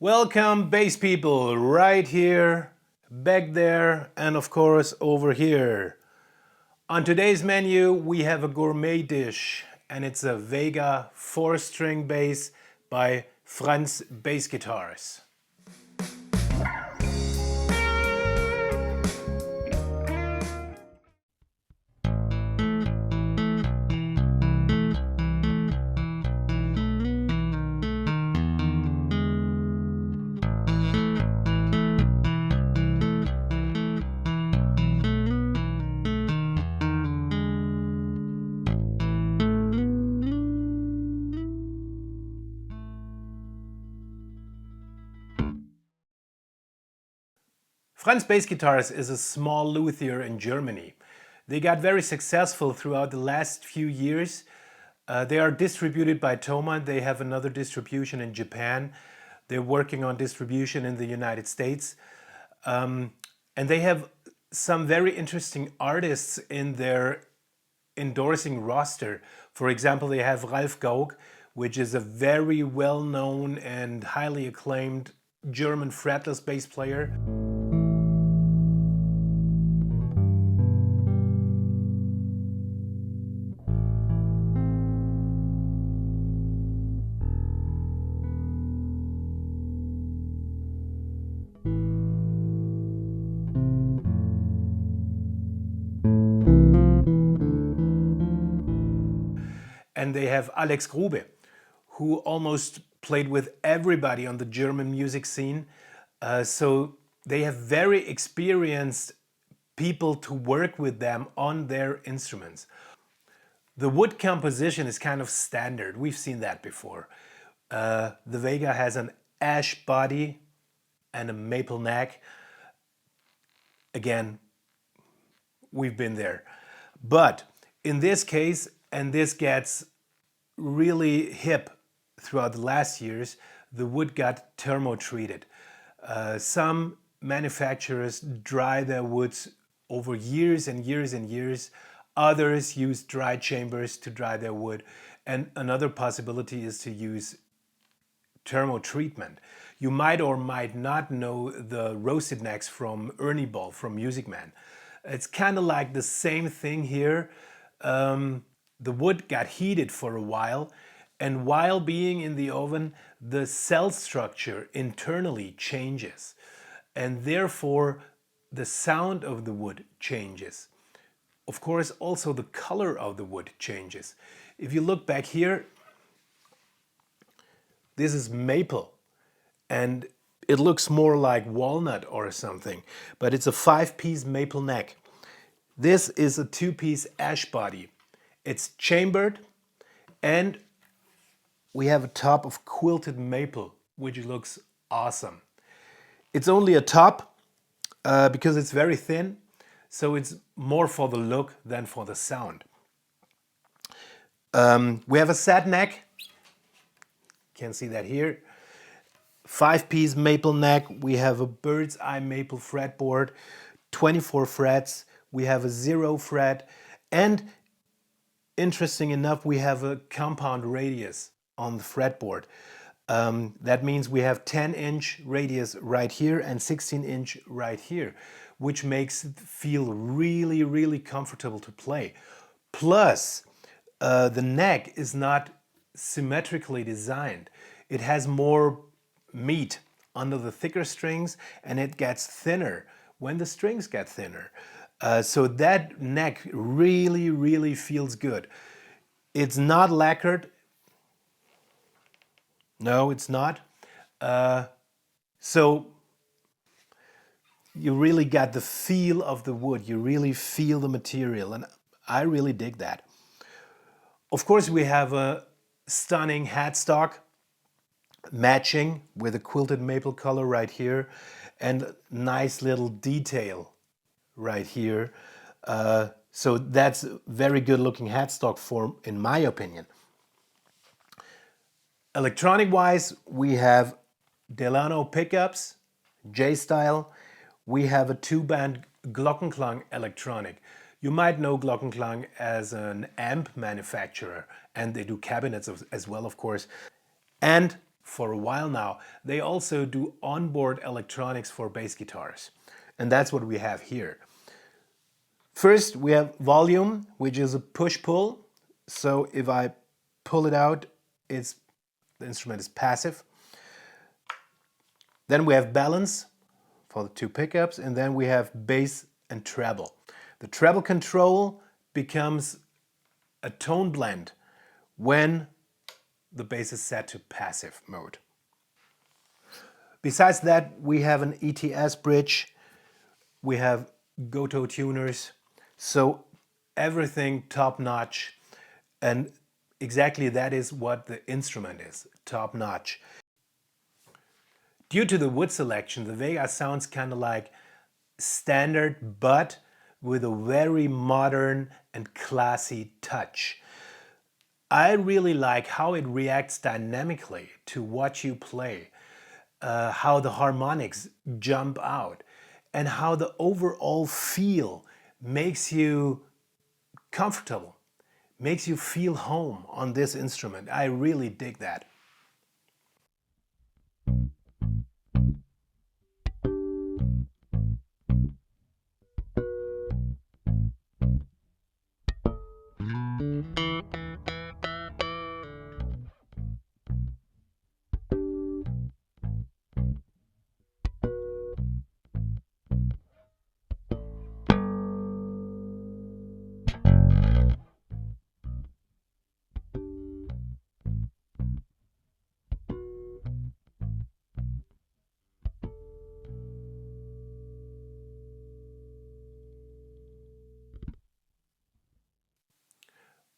Welcome bass people, right here, back there, and of course over here. On today's menu we have a gourmet dish and it's a Wega 4-string bass by Franz Bassguitars. Franz Bassguitars is a small luthier in Germany. They got very successful throughout the last few years. They are distributed by Toma. They have another distribution in Japan. They're working on distribution in the United States. And they have some very interesting artists in their endorsing roster. For example, they have Ralf Gauck, which is a very well-known and highly acclaimed German fretless bass player. And they have Alex Grube, who almost played with everybody on the German music scene. So they have very experienced people to work with them on their instruments. The wood composition is kind of standard. We've seen that before. The Wega has an ash body and a maple neck. Again, we've been there. But in this case, and this gets really hip throughout the last years, the wood got thermo-treated. Some manufacturers dry their woods over years and years and years. Others use dry chambers to dry their wood. And another possibility is to use thermo treatment. You might or might not know the roasted necks from Ernie Ball from Music Man. It's kind of like the same thing here. The wood got heated for a while, and while being in the oven, the cell structure internally changes, and therefore the sound of the wood changes. Of course, also the color of the wood changes. If you look back here, this is maple, and it looks more like walnut or something, but it's a 5-piece maple neck. This is a 2-piece ash body. It's chambered, and we have a top of quilted maple, which looks awesome. It's only a top because it's very thin, so it's more for the look than for the sound. We have a sad neck. Can't see that here. 5-piece maple neck. We have a bird's eye maple fretboard, 24 frets. We have a 0 fret, and interesting enough, we have a compound radius on the fretboard. That means we have 10-inch radius right here and 16-inch right here, which makes it feel really, really comfortable to play. Plus, the neck is not symmetrically designed. It has more meat under the thicker strings, and it gets thinner when the strings get thinner. So that neck really, really feels good. It's not lacquered. No, it's not. So you really got the feel of the wood. You really feel the material, and I really dig that. Of course, we have a stunning headstock matching with a quilted maple color right here, and nice little detail right here. So that's a very good looking headstock form, in my opinion. Electronic wise, we have Delano pickups, J-style. We have a 2-band Glockenklang electronic. You might know Glockenklang as an amp manufacturer, and they do cabinets as well, of course. And for a while now, they also do onboard electronics for bass guitars. And that's what we have here. First, we have volume, which is a push-pull. So if I pull it out, the instrument is passive. Then we have balance for the two pickups, and then we have bass and treble. The treble control becomes a tone blend when the bass is set to passive mode. Besides that, we have an ETS bridge, we have Goto tuners, so everything top notch, and exactly that is what the instrument is, top notch. Due to the wood selection, the Wega sounds kind of like standard, but with a very modern and classy touch. I really like how it reacts dynamically to what you play, how the harmonics jump out, and how the overall feel makes you comfortable, makes you feel home on this instrument. I really dig that.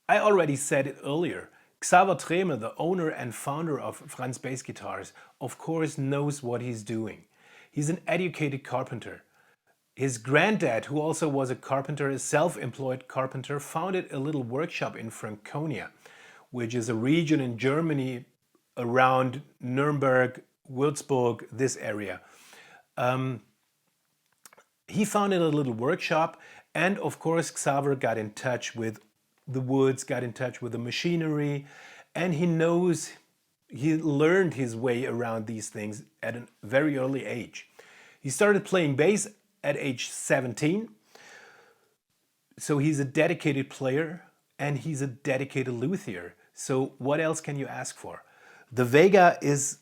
I already said it earlier. Xaver Treme, the owner and founder of Franz Bassguitars, of course knows what he's doing. He's an educated carpenter. His granddad, who also was a carpenter, a self-employed carpenter, founded a little workshop in Franconia, which is a region in Germany around Nuremberg, Würzburg, this area. He founded a little workshop, and of course Xaver got in touch with the woods, got in touch with the machinery, and he learned his way around these things at a very early age. He started playing bass at age 17, so he's a dedicated player and he's a dedicated luthier. So what else can you ask for? The Wega is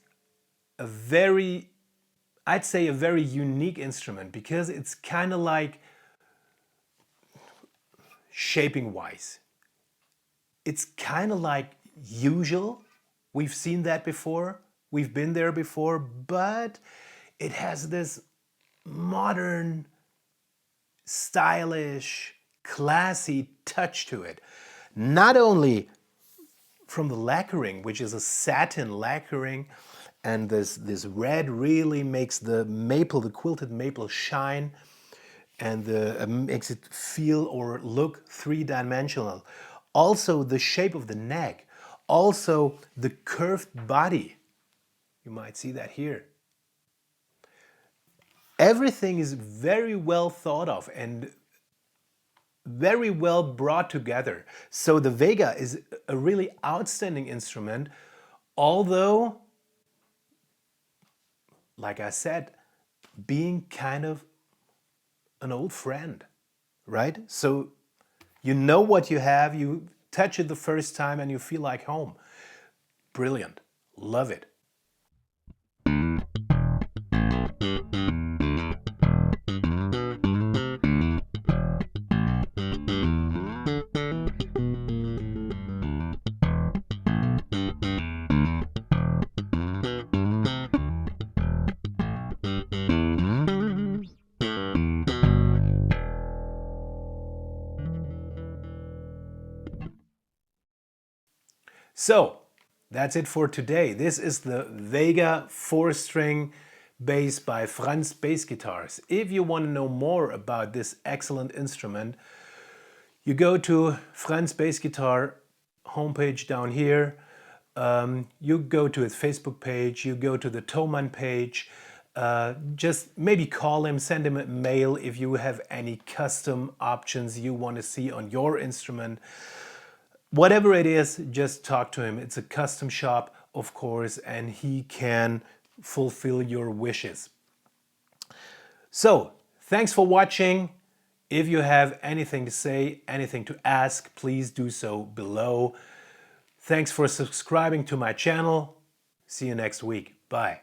I'd say a very unique instrument because it's kind of like shaping wise. It's kind of like usual. We've seen that before. We've been there before, but it has this modern, stylish, classy touch to it. Not only from the lacquering, which is a satin lacquering, and this red really makes the maple, the quilted maple shine, and makes it feel or look three-dimensional. Also the shape of the neck, also the curved body. You might see that here. Everything is very well thought of and very well brought together. So the Wega is a really outstanding instrument, although, like I said, being kind of an old friend, right? So you know what you have, you touch it the first time and you feel like home. Brilliant. Love it. So that's it for today. This is the Wega 4-string bass by Franz Bassguitars. If you want to know more about this excellent instrument, you go to Franz Bassguitar homepage down here. You go to his Facebook page, you go to the Thomann page. Just maybe call him, send him a mail if you have any custom options you want to see on your instrument. Whatever it is, just talk to him. It's a custom shop. of course, and he can fulfill your wishes. So, thanks for watching. If you have anything to say, anything to ask, please do so below. Thanks for subscribing to my channel. See you next week. Bye.